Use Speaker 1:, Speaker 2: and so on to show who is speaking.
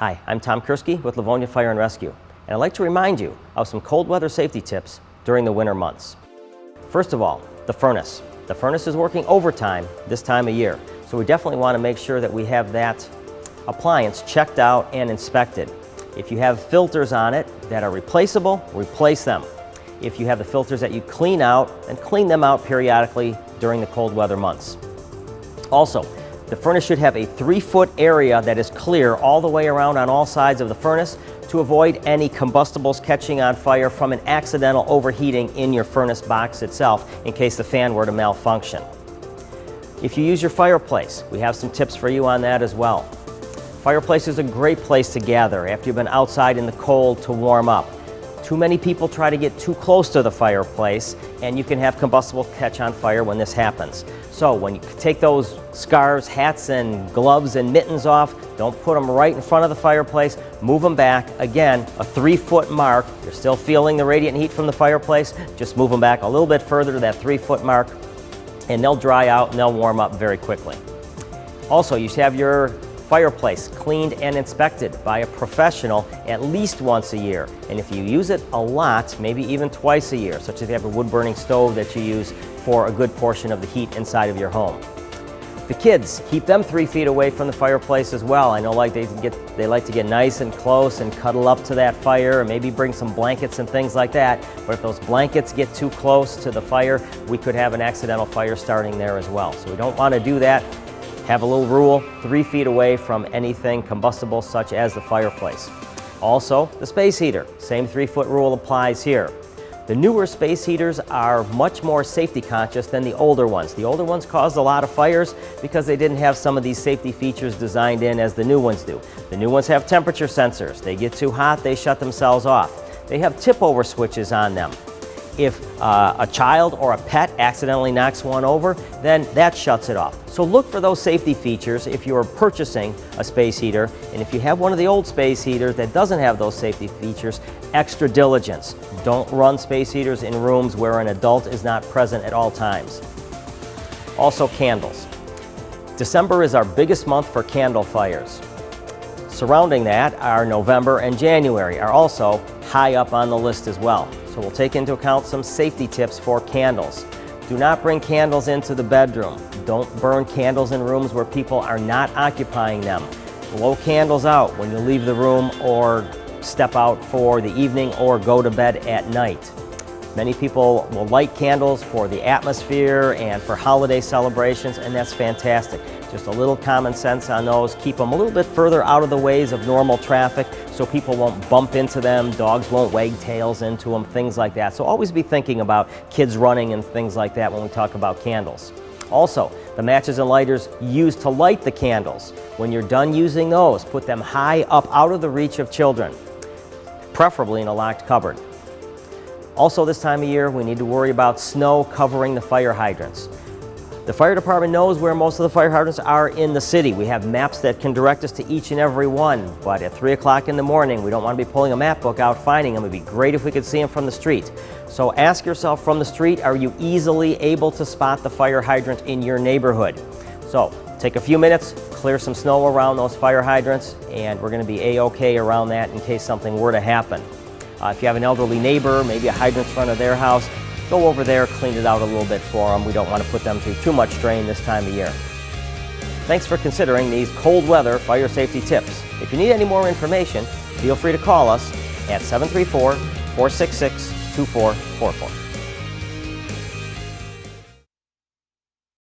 Speaker 1: Hi, I'm Tom Kurski with Livonia Fire and Rescue, and I'd like to remind you of some cold weather safety tips during the winter months. First of all, the furnace. The furnace is working overtime this time of year, so we definitely want to make sure that we have that appliance checked out and inspected. If you have filters on it that are replaceable, replace them. If you have the filters that you clean out, then clean them out periodically during the cold weather months. Also, the furnace should have a 3-foot area that is clear all the way around on all sides of the furnace to avoid any combustibles catching on fire from an accidental overheating in your furnace box itself in case the fan were to malfunction. If you use your fireplace, we have some tips for you on that as well. Fireplace is a great place to gather after you've been outside in the cold to warm up. Too many people try to get too close to the fireplace, and you can have combustible catch on fire when this happens. So when you take those scarves, hats, and gloves and mittens off, don't put them right in front of the fireplace. Move them back. Again, a 3-foot mark. You're still feeling the radiant heat from the fireplace. Just move them back a little bit further to that 3-foot mark, and they'll dry out and they'll warm up very quickly. Also, you should have your fireplace cleaned and inspected by a professional at least once a year. And if you use it a lot, maybe even twice a year, such as if you have a wood-burning stove that you use for a good portion of the heat inside of your home. The kids, keep them 3 feet away from the fireplace as well. I know they like to get nice and close and cuddle up to that fire, and maybe bring some blankets and things like that. But if those blankets get too close to the fire, we could have an accidental fire starting there as well. So we don't want to do that. Have a little rule, 3 feet away from anything combustible such as the fireplace. Also, the space heater, same 3-foot rule applies here. The newer space heaters are much more safety conscious than the older ones. The older ones caused a lot of fires because they didn't have some of these safety features designed in as the new ones do. The new ones have temperature sensors. They get too hot, they shut themselves off. They have tip-over switches on them. If a child or a pet accidentally knocks one over, then that shuts it off. So look for those safety features if you're purchasing a space heater, and if you have one of the old space heaters that doesn't have those safety features, extra diligence. Don't run space heaters in rooms where an adult is not present at all times. Also, candles. December is our biggest month for candle fires. Surrounding that, our November and January are also high up on the list as well. So we'll take into account some safety tips for candles. Do not bring candles into the bedroom. Don't burn candles in rooms where people are not occupying them. Blow candles out when you leave the room or step out for the evening or go to bed at night. Many people will light candles for the atmosphere and for holiday celebrations, and that's fantastic. Just a little common sense on those. Keep them a little bit further out of the ways of normal traffic so people won't bump into them, dogs won't wag tails into them, things like that. So always be thinking about kids running and things like that when we talk about candles. Also, the matches and lighters used to light the candles. When you're done using those, put them high up out of the reach of children, preferably in a locked cupboard. Also, this time of year, we need to worry about snow covering the fire hydrants. The fire department knows where most of the fire hydrants are in the city. We have maps that can direct us to each and every one, but at 3 o'clock in the morning, we don't want to be pulling a map book out finding them. It would be great if we could see them from the street. So ask yourself from the street, are you easily able to spot the fire hydrant in your neighborhood? So take a few minutes, clear some snow around those fire hydrants, and we're going to be A-OK around that in case something were to happen. If you have an elderly neighbor, maybe a hydrant in front of their house, go over there, clean it out a little bit for them. We don't want to put them through too much strain this time of year. Thanks for considering these cold weather fire safety tips. If you need any more information, feel free to call us at 734-466-2444.